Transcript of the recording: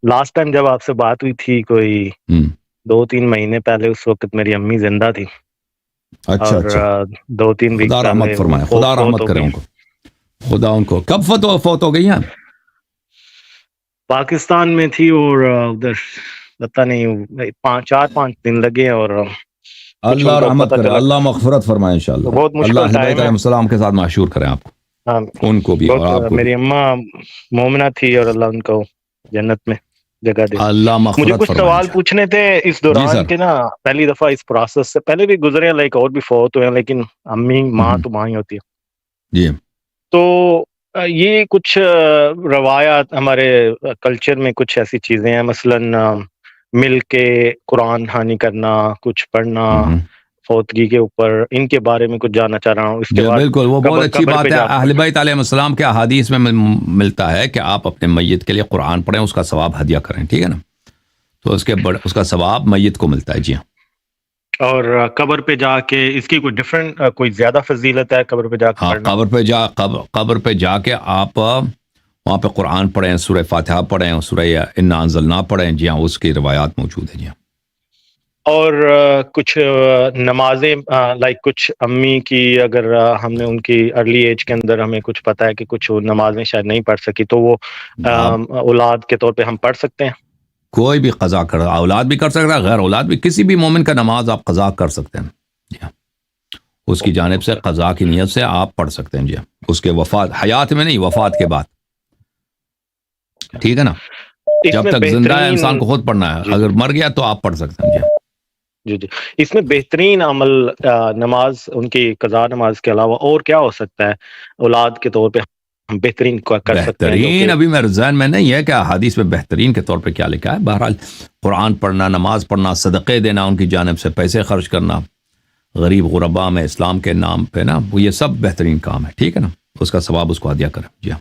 Last time جب آپ سے بات ہوئی تھی کوئی 2-3 مہینے پہلے، اس وقت میری امی زندہ تھی. اچھا اور اچھا، 2-3 ویک خدا پہلے رحمت فرمائے، فوت خدا رحمت ہو کرے گئی. ان کو. خدا ان کو کب فوت ہو گئی ہیں؟ پاکستان میں تھی، اور ادھر پتہ نہیں 4-5 دن لگے، اور کچھ اللہ ان کا رحمت پتہ کرے، چلا. اللہ مغفرت فرمائے انشاءاللہ. بہت مشکل اللہ ہدایت ٹائم ہے. علیہ السلام کے ساتھ معشور کریں آپ کو، ہاں، ان کو بھی اور بہت آپ کو بھی. میری اماں مومنہ تھی، اور اللہ ان کو جنت میں جگہ دے. اللہ مجھے مغفرت کچھ فرمائے سوال انشاءاللہ. پوچھنے تھے اس جی دوران سر. کے نا. پہلی دفعہ اس پروسیس سے پہلے بھی گزرے ہیں، لائک اور بھی فوت ہوئے ہیں، لیکن امی ماں تو ماں ہی ہوتی ہے. جی تو یہ کچھ روایات ہمارے کلچر میں کچھ ایسی چیزیں ہیں، مثلاً مل کے قرآن خوانی کرنا، کچھ پڑھنا فوتگی کے اوپر، ان کے بارے میں کچھ جاننا چاہ رہا ہوں. اس کے جی بعد بالکل، وہ بہت اچھی قبر پہ بات ہے. جا اہل بیت علیہ السلام کے احادیث میں ملتا ہے کہ آپ اپنے میت کے لیے قرآن پڑھیں، اس کا ثواب ہدیہ کریں، ٹھیک ہے نا. تو اس کا ثواب میت کو ملتا ہے. جی ہاں. اور قبر پہ جا کے اس کی کوئی ڈفرنٹ، کوئی زیادہ فضیلت ہے قبر پہ جا کے ہاں، پڑھنا؟ قبر پہ جا کے آپ وہاں پہ قرآن پڑھیں، سورہ فاتحہ پڑھیں، سورہ انا انزلنا پڑھیں. جی ہاں، اس کی روایات موجود ہیں. جی ہاں. اور کچھ نمازیں، لائک کچھ امی کی، اگر ہم نے ان کی ارلی ایج کے اندر ہمیں کچھ پتہ ہے کہ کچھ نمازیں شاید نہیں پڑھ سکی، تو وہ آپ اولاد کے طور پہ ہم پڑھ سکتے ہیں؟ کوئی بھی قضا کر، اولاد بھی کر سکتا ہے، غیر اولاد بھی، کسی بھی مومن کا نماز آپ قضا کر سکتے ہیں. جی ہاں. اس کی جانب سے قضا کی نیت سے آپ پڑھ سکتے ہیں. جی ہاں. اس کے وفات، حیات میں نہیں، وفات کے بعد. ٹھیک ہے نا. اس جب میں تک زندہ ہے انسان بہترین، کو خود پڑھنا ہے، جی اگر مر گیا تو آپ پڑھ سکتے ہیں. جی ہاں. جی اس میں بہترین عمل نماز، ان کی قضا نماز کے علاوہ اور کیا ہو سکتا ہے اولاد کے طور پہ ہم بہترین کر سکتے ہیں؟ جو بہترین کہ ابھی میرے ذہن میں نہیں ہے کہ حدیث میں بہترین کے طور پہ کیا لکھا ہے. بہرحال قرآن پڑھنا، نماز پڑھنا، صدقے دینا، ان کی جانب سے پیسے خرچ کرنا غریب غربا میں اسلام کے نام پہ نا، یہ سب بہترین کام ہے. ٹھیک ہے نا. اس کا ثواب اس کو ہدیہ کریں. جی ہاں.